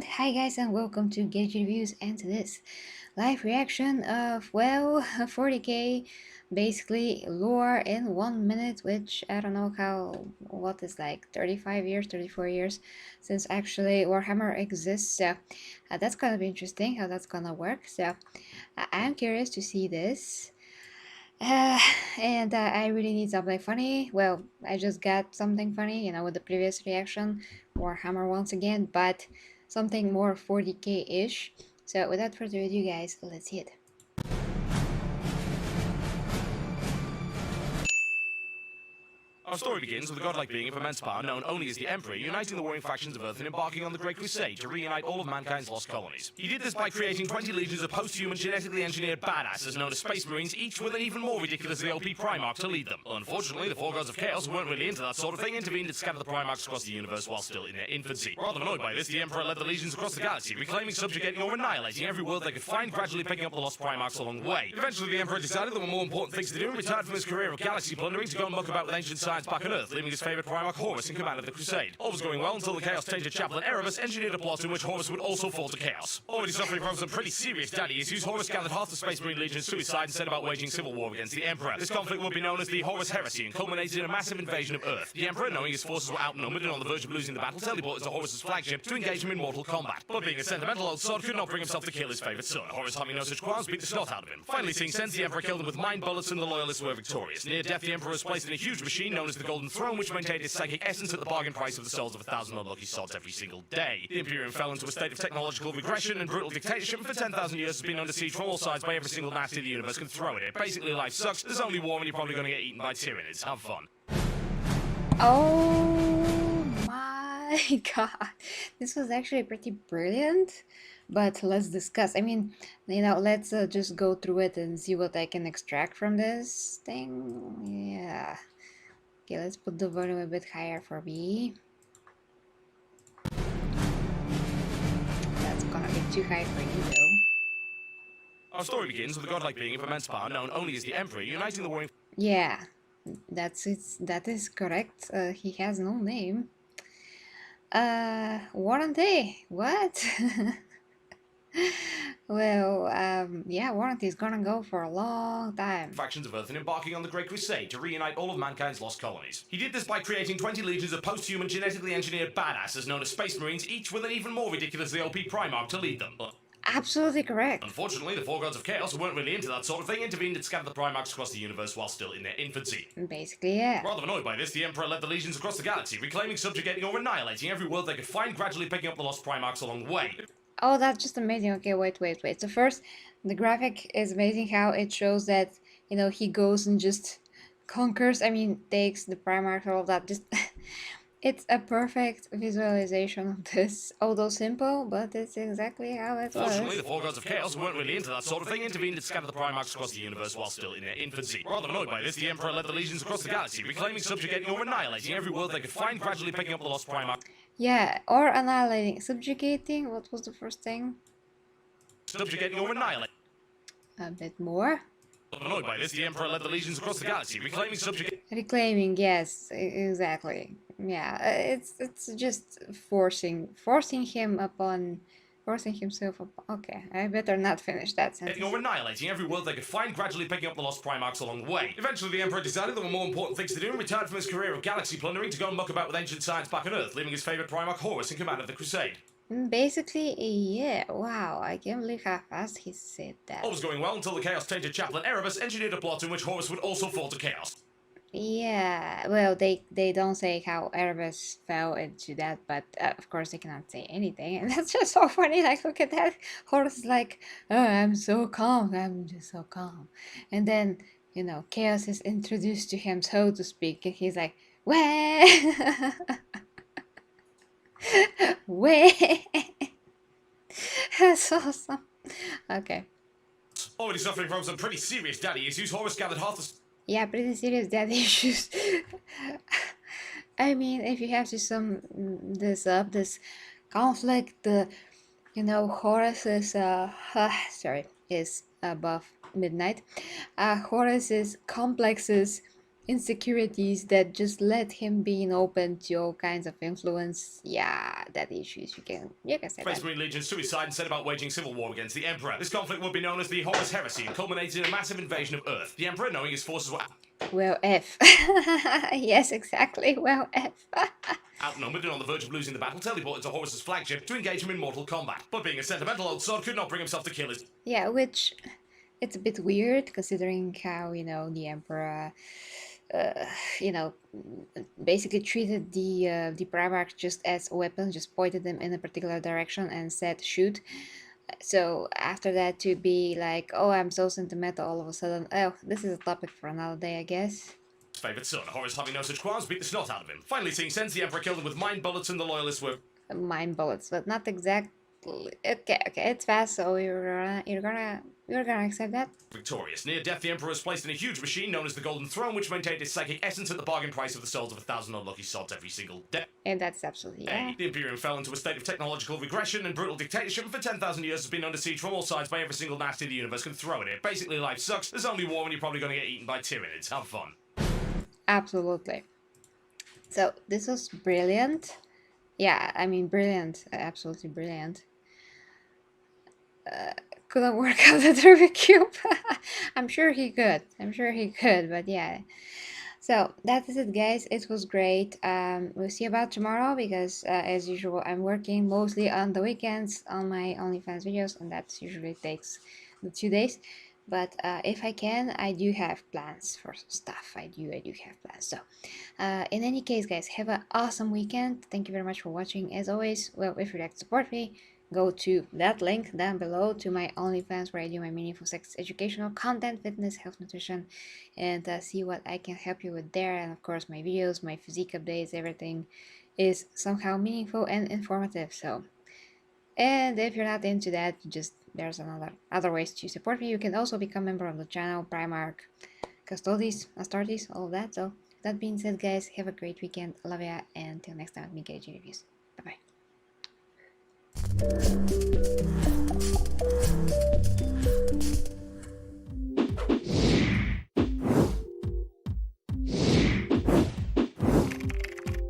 And hi guys, and welcome to Gauge Reviews and to this live reaction of, well, 40k, basically lore in 1 minute, which I don't know what is like 35 years, 34 years since actually Warhammer exists, so that's gonna be interesting how that's gonna work, so I'm curious to see this. Uh, and I really need something funny. Well, I just got something funny, with the previous reaction, Warhammer once again, but something more 40k-ish. So without further ado, guys, let's see it. Our story begins with a godlike being of immense power known only as the Emperor, uniting the warring factions of Earth and embarking on the Great Crusade to reunite all of mankind's lost colonies. He did this by creating 20 legions of post-human genetically engineered badasses known as Space Marines, each with an even more ridiculously OP primarch to lead them. Unfortunately, the four gods of chaos, who weren't really into that sort of thing, intervened and scattered the primarchs across the universe while still in their infancy. Rather annoyed by this, the Emperor led the legions across the galaxy, reclaiming, subjugating, or annihilating every world they could find, gradually picking up the lost primarchs along the way. Eventually, the Emperor decided there were more important things to do and retired from his career of galaxy plundering to go and muck about with ancient science back on Earth, leaving his favourite primarch Horus in command of the Crusade. All was going well until the Chaos-tainted chaplain Erebus engineered a plot in which Horus would also fall to chaos. Already suffering from some pretty serious daddy issues, Horus gathered half the Space Marine Legion's suicide and set about waging civil war against the Emperor. This conflict would be known as the Horus heresy and culminated in a massive invasion of Earth. The Emperor, knowing his forces were outnumbered and on the verge of losing the battle, teleported to Horus's flagship to engage him in mortal combat. But being a sentimental old sod, could not bring himself to kill his favourite son. Horus, having no such qualms, beat the snot out of him. Finally seeing sense, the Emperor killed him with mind bullets and the Loyalists were victorious. Near death, the Emperor was placed in a huge machine known as the Golden Throne, which maintained his psychic essence at the bargain price of the souls of 1,000 unlucky sods every single day. The Imperium fell into a state of technological regression and brutal dictatorship, and for 10,000 years has been under siege from all sides by every single nasty the universe can throw at it. Basically, life sucks, there's only war, and you're probably going to get eaten by tyranids. Have fun. Oh my god, this was actually pretty brilliant, but let's discuss. I mean, let's just go through it and see what I can extract from this thing. Yeah. Okay, let's put the volume a bit higher for me. That's gonna be too high for you, though. Our story begins with a godlike being of immense power known only as the Emperor, uniting the warring... Yeah, that is correct. He has no name. Warranty? What? Well, yeah, warranty is gonna go for a long time. Factions of Earth and embarking on the Great Crusade to reunite all of mankind's lost colonies. He did this by creating 20 legions of post-human genetically engineered badasses known as Space Marines, each with an even more ridiculously OP primarch to lead them. Absolutely correct. Unfortunately, the four gods of chaos, who weren't really into that sort of thing, intervened and scattered the primarchs across the universe while still in their infancy. Basically, yeah. Rather annoyed by this, the Emperor led the legions across the galaxy, reclaiming, subjugating, or annihilating every world they could find, gradually picking up the lost primarchs along the way. Oh, that's just amazing. Okay, wait. So first, the graphic is amazing how it shows that, he goes and just conquers, takes the Primarch, all of that. Just, it's a perfect visualization of this. Although simple, but it's exactly how it was. Fortunately, the four gods of chaos, who weren't really into that sort of thing, intervened and scattered the primarchs across the universe while still in their infancy. Rather annoyed by this, the Emperor led the legions across the galaxy, reclaiming, subjugating, or annihilating every world they could find, gradually picking up the lost primarchs. Yeah, or annihilating. Subjugating, what was the first thing? Subjugating or annihilating. A bit more. Annoyed by this, the Emperor led the legions across the galaxy, reclaiming, subjugating... Reclaiming, yes, exactly. Yeah, it's just forcing himself upon... Okay, I better not finish that sentence. Or annihilating every world they could find, gradually picking up the lost primarchs along the way. Eventually, the Emperor decided there were more important things to do and retired from his career of galaxy plundering to go and muck about with ancient science back on Earth, leaving his favourite primarch Horus in command of the Crusade. Basically, yeah, wow, I can't believe how fast he said that. All was going well until the Chaos-tainted chaplain Erebus engineered a plot in which Horus would also fall to chaos. Yeah, well, they don't say how Erebus fell into that, but of course they cannot say anything, and that's just so funny. Like, look at that. Horus is like, oh, I'm so calm, I'm just so calm. And then, chaos is introduced to him, so to speak, and he's like, wah! Wait, that's awesome. Okay. Already suffering from some pretty serious daddy issues, Horus gathered half the... Yeah, pretty serious daddy issues. I mean, if you have to sum this up, this conflict, Horus is, is above midnight. Horus's complexes insecurities that just let him being open to all kinds of influence. Yeah, that issues you can say that. Space Marine Legion's suicide and set about waging civil war against the Emperor. This conflict would be known as the Horus heresy and culminated in a massive invasion of Earth. The Emperor, knowing his forces were Well, F. Yes, exactly. Well, F. outnumbered and on the verge of losing the battle, teleported to Horus's flagship to engage him in mortal combat. But being a sentimental old sod, could not bring himself to kill his. Yeah, which it's a bit weird considering how, the Emperor, uh, you know, basically treated the primarch just as a weapon, just pointed them in a particular direction and said shoot. So after that, to be like, oh, I'm so sentimental all of a sudden. Oh, this is a topic for another day, I guess. Favourite son, Horus, having no such qualms, beat the snot out of him. Finally seeing sense, the Emperor killed him with mind bullets, and the loyalists were Mind bullets, but not exactly. Okay, it's fast, so you're gonna accept that. victorious. Near death, the Emperor was placed in a huge machine known as the Golden Throne, which maintained its psychic essence at the bargain price of the souls of 1,000 unlucky sods every single day. And that's absolutely The Imperium fell into a state of technological regression and brutal dictatorship, and for 10,000 years has been under siege from all sides by every single nasty the universe can throw at it. Basically, life sucks. There's only war, and you're probably going to get eaten by tyranids. Have fun. Absolutely. So this was brilliant. Yeah, I mean brilliant, absolutely brilliant. Couldn't work out the Rubik Cube. I'm sure he could. But yeah. So that is it, guys. It was great. We'll see about tomorrow because, as usual, I'm working mostly on the weekends on my OnlyFans videos, and that usually takes the 2 days. But if I can, I do have plans for some stuff. I do have plans. So, in any case, guys, have an awesome weekend. Thank you very much for watching. As always, well, if you'd like to support me, go to that link down below to my OnlyFans where I do my meaningful sex educational content, fitness, health, nutrition, and see what I can help you with there. And of course, my videos, my physique updates, everything is somehow meaningful and informative. So, and if you're not into that, there's other ways to support me. You can also become a member of the channel, Primarch, Custodes, Astartes, all of that. So that being said, guys, have a great weekend. Love ya, and until next time, me KG reviews. Bye bye.